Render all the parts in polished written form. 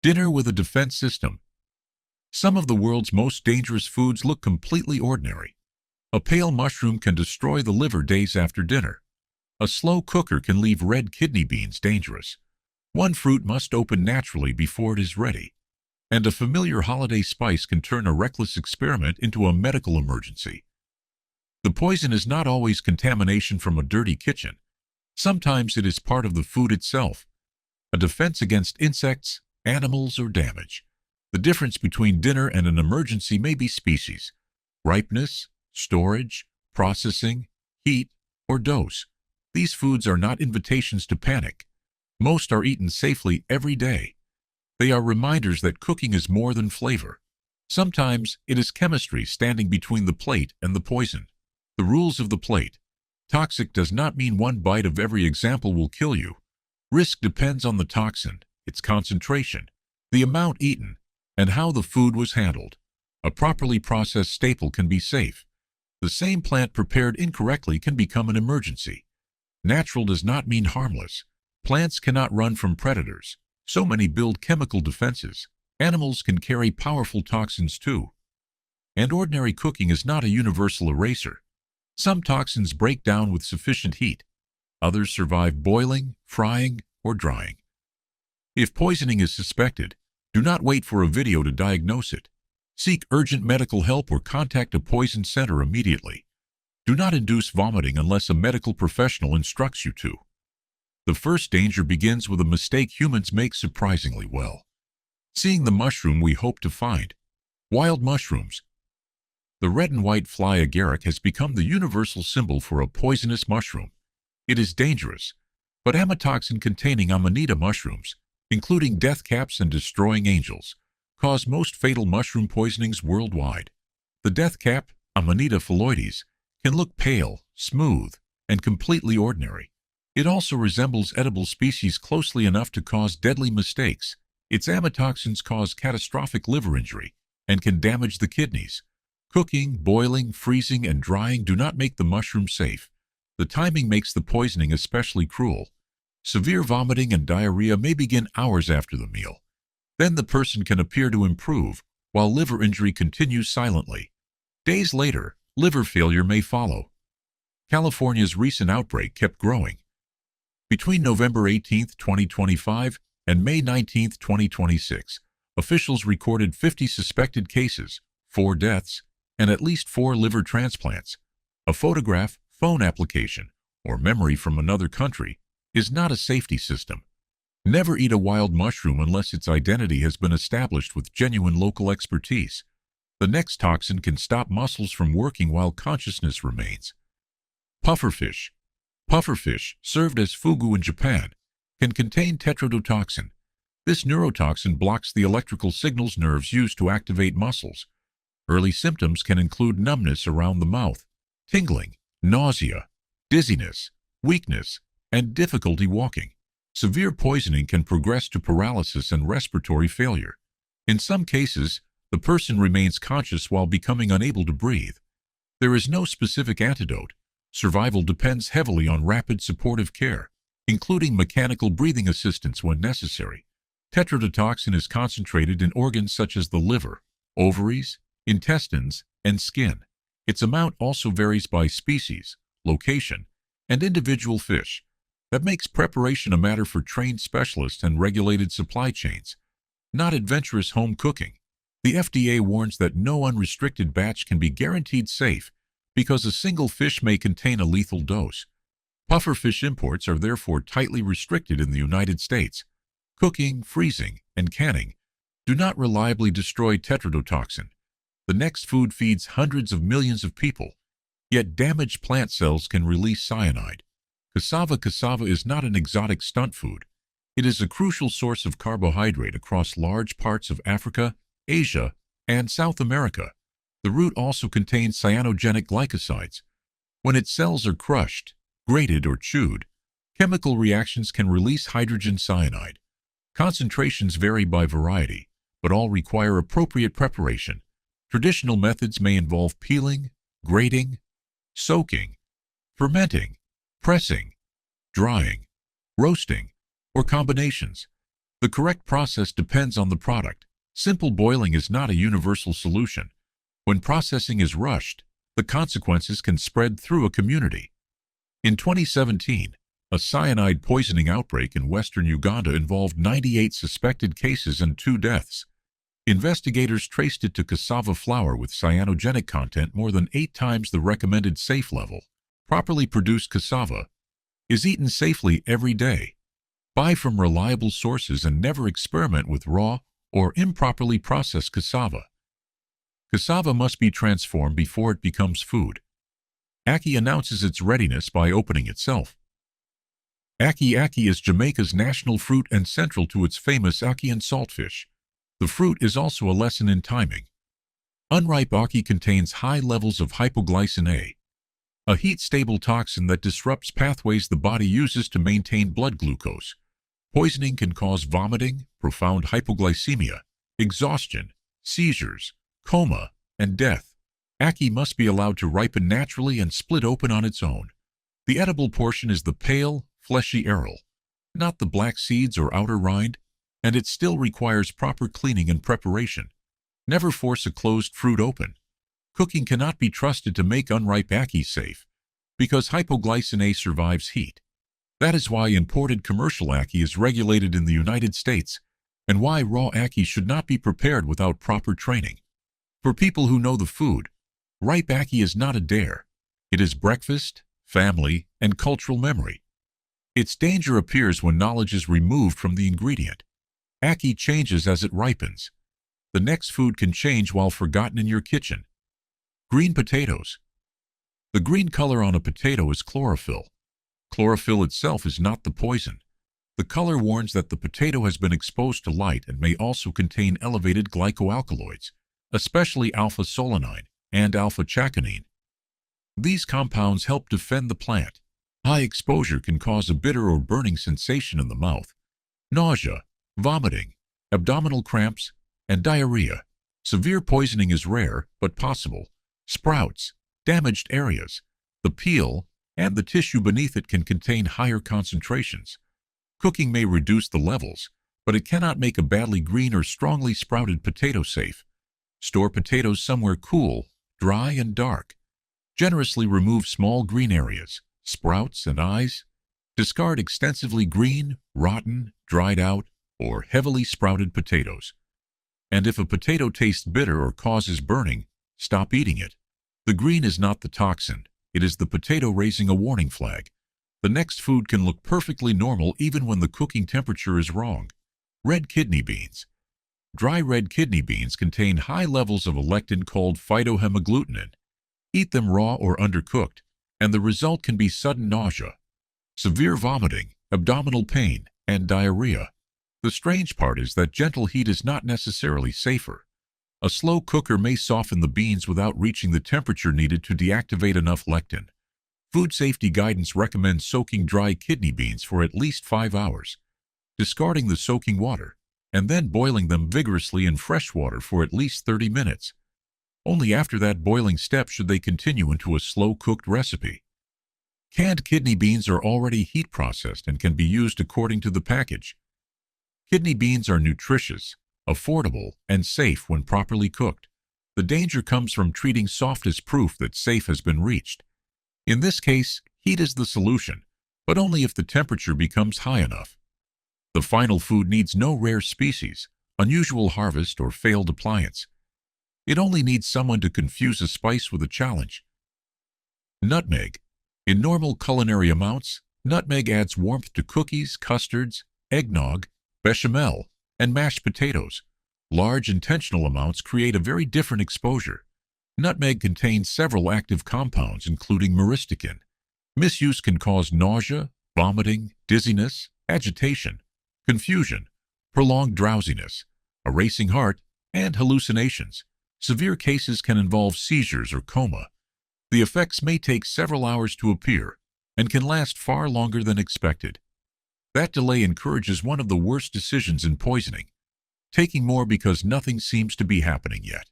Dinner with a defense system. Some of the world's most dangerous foods look completely ordinary. A pale mushroom can destroy the liver days after dinner. A slow cooker can leave red kidney beans dangerous. One fruit must open naturally before it is ready. And a familiar holiday spice can turn a reckless experiment into a medical emergency. The poison is not always contamination from a dirty kitchen. Sometimes it is part of the food itself, a defense against insects, animals, or damage. The difference between dinner and an emergency may be species, ripeness, storage, processing, heat, or dose. These foods are not invitations to panic. Most are eaten safely every day. They are reminders that cooking is more than flavor. Sometimes it is chemistry standing between the plate and the poison. The rules of the plate. Toxic does not mean one bite of every example will kill you. Risk depends on the toxin, its concentration, the amount eaten, and how the food was handled. A properly processed staple can be safe. The same plant prepared incorrectly can become an emergency. Natural does not mean harmless. Plants cannot run from predators. So many build chemical defenses. Animals can carry powerful toxins too. And ordinary cooking is not a universal eraser. Some toxins break down with sufficient heat. Others survive boiling, frying, or drying. If poisoning is suspected, do not wait for a video to diagnose it. Seek urgent medical help or contact a poison center immediately. Do not induce vomiting unless a medical professional instructs you to. The first danger begins with a mistake humans make surprisingly well. Seeing the mushroom we hope to find. Wild mushrooms. The red and white fly agaric has become the universal symbol for a poisonous mushroom. It is dangerous, but amatoxin-containing amanita mushrooms, including death caps and destroying angels, cause most fatal mushroom poisonings worldwide. The death cap, Amanita phalloides, can look pale, smooth, and completely ordinary. It also resembles edible species closely enough to cause deadly mistakes. Its amatoxins cause catastrophic liver injury and can damage the kidneys. Cooking, boiling, freezing, and drying do not make the mushroom safe. The timing makes the poisoning especially cruel. Severe vomiting and diarrhea may begin hours after the meal. Then the person can appear to improve, while liver injury continues silently. Days later, liver failure may follow. California's recent outbreak kept growing. Between November 18, 2025 and May 19, 2026, officials recorded 50 suspected cases, 4 deaths, and at least 4 liver transplants. A photograph, phone application, or memory from another country is not a safety system. Never eat a wild mushroom unless its identity has been established with genuine local expertise. The next toxin can stop muscles from working while consciousness remains. Pufferfish. Pufferfish, served as fugu in Japan, can contain tetrodotoxin. This neurotoxin blocks the electrical signals nerves use to activate muscles. Early symptoms can include numbness around the mouth, tingling, nausea, dizziness, weakness, and difficulty walking. Severe poisoning can progress to paralysis and respiratory failure. In some cases, the person remains conscious while becoming unable to breathe. There is no specific antidote. Survival depends heavily on rapid supportive care, including mechanical breathing assistance when necessary. Tetrodotoxin is concentrated in organs such as the liver, ovaries, intestines, and skin. Its amount also varies by species, location, and individual fish. That makes preparation a matter for trained specialists and regulated supply chains, not adventurous home cooking. The FDA warns that no unrestricted batch can be guaranteed safe because a single fish may contain a lethal dose. Pufferfish imports are therefore tightly restricted in the United States. Cooking, freezing, and canning do not reliably destroy tetrodotoxin. The next food feeds hundreds of millions of people, yet damaged plant cells can release cyanide. Cassava. Cassava is not an exotic stunt food. It is a crucial source of carbohydrate across large parts of Africa, Asia, and South America. The root also contains cyanogenic glycosides. When its cells are crushed, grated, or chewed, chemical reactions can release hydrogen cyanide. Concentrations vary by variety, but all require appropriate preparation. Traditional methods may involve peeling, grating, soaking, fermenting, pressing, drying, roasting, or combinations. The correct process depends on the product. Simple boiling is not a universal solution. When processing is rushed, the consequences can spread through a community. In 2017, a cyanide poisoning outbreak in western Uganda involved 98 suspected cases and 2 deaths. Investigators traced it to cassava flour with cyanogenic content more than 8 times the recommended safe level. Properly produced cassava is eaten safely every day. Buy from reliable sources and never experiment with raw or improperly processed cassava. Cassava must be transformed before it becomes food. Ackee announces its readiness by opening itself. Ackee is Jamaica's national fruit and central to its famous Ackee and saltfish. The fruit is also a lesson in timing. Unripe ackee contains high levels of hypoglycin A, heat-stable toxin that disrupts pathways the body uses to maintain blood glucose. Poisoning can cause vomiting, profound hypoglycemia, exhaustion, seizures, coma, and death. Ackee must be allowed to ripen naturally and split open on its own. The edible portion is the pale, fleshy aril, not the black seeds or outer rind, and it still requires proper cleaning and preparation. Never force a closed fruit open. Cooking cannot be trusted to make unripe ackee safe, because hypoglycin A survives heat. That is why imported commercial ackee is regulated in the United States, and why raw ackee should not be prepared without proper training. For people who know the food, ripe ackee is not a dare. It is breakfast, family, and cultural memory. Its danger appears when knowledge is removed from the ingredient. Ackee changes as it ripens. The next food can change while forgotten in your kitchen. Green potatoes. The green color on a potato is chlorophyll. Chlorophyll itself is not the poison. The color warns that the potato has been exposed to light and may also contain elevated glycoalkaloids, especially alpha-solanine and alpha-chaconine. These compounds help defend the plant. High exposure can cause a bitter or burning sensation in the mouth, nausea, vomiting, abdominal cramps, and diarrhea. Severe poisoning is rare but possible. Sprouts, damaged areas, the peel, and the tissue beneath it can contain higher concentrations. Cooking may reduce the levels, but it cannot make a badly green or strongly sprouted potato safe. Store potatoes somewhere cool, dry, and dark. Generously remove small green areas, sprouts, and eyes. Discard extensively green, rotten, dried out, or heavily sprouted potatoes. And if a potato tastes bitter or causes burning, stop eating it. The green is not the toxin. It is the potato raising a warning flag. The next food can look perfectly normal even when the cooking temperature is wrong. Red kidney beans. Dry red kidney beans contain high levels of a lectin called phytohemagglutinin. Eat them raw or undercooked, and the result can be sudden nausea, severe vomiting, abdominal pain, and diarrhea. The strange part is that gentle heat is not necessarily safer. A slow cooker may soften the beans without reaching the temperature needed to deactivate enough lectin. Food safety guidance recommends soaking dry kidney beans for at least 5 hours, discarding the soaking water, and then boiling them vigorously in fresh water for at least 30 minutes. Only after that boiling step should they continue into a slow-cooked recipe. Canned kidney beans are already heat processed and can be used according to the package. Kidney beans are nutritious, affordable, and safe when properly cooked. The danger comes from treating soft as proof that safe has been reached. In this case, heat is the solution, but only if the temperature becomes high enough. The final food needs no rare species, unusual harvest, or failed appliance. It only needs someone to confuse a spice with a challenge. Nutmeg. In normal culinary amounts, nutmeg adds warmth to cookies, custards, eggnog, bechamel, and mashed potatoes. Large intentional amounts create a very different exposure. Nutmeg contains several active compounds, including myristicin. Misuse can cause nausea, vomiting, dizziness, agitation, confusion, prolonged drowsiness, a racing heart, and hallucinations. Severe cases can involve seizures or coma. The effects may take several hours to appear and can last far longer than expected. That delay encourages one of the worst decisions in poisoning, taking more because nothing seems to be happening yet.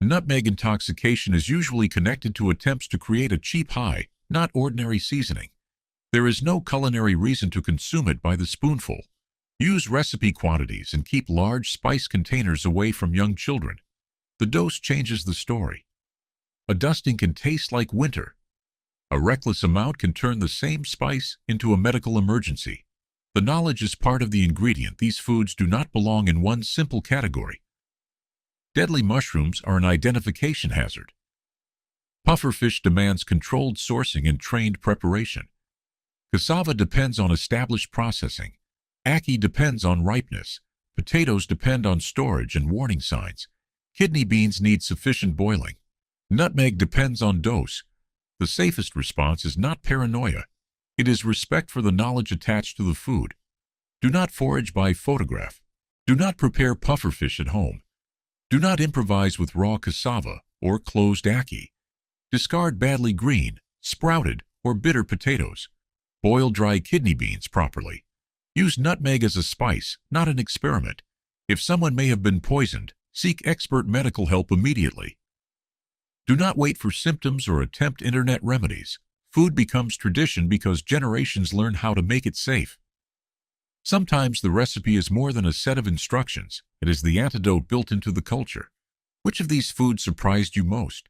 Nutmeg intoxication is usually connected to attempts to create a cheap high, not ordinary seasoning. There is no culinary reason to consume it by the spoonful. Use recipe quantities and keep large spice containers away from young children. The dose changes the story. A dusting can taste like winter. A reckless amount can turn the same spice into a medical emergency. The knowledge is part of the ingredient. These foods do not belong in one simple category. Deadly mushrooms are an identification hazard. Pufferfish demands controlled sourcing and trained preparation. Cassava depends on established processing. Ackee depends on ripeness. Potatoes depend on storage and warning signs. Kidney beans need sufficient boiling. Nutmeg depends on dose. The safest response is not paranoia. It is respect for the knowledge attached to the food. Do not forage by photograph. Do not prepare pufferfish at home. Do not improvise with raw cassava or closed ackee. Discard badly green, sprouted, or bitter potatoes. Boil dry kidney beans properly. Use nutmeg as a spice, not an experiment. If someone may have been poisoned, seek expert medical help immediately. Do not wait for symptoms or attempt internet remedies. Food becomes tradition because generations learn how to make it safe. Sometimes the recipe is more than a set of instructions. It is the antidote built into the culture. Which of these foods surprised you most?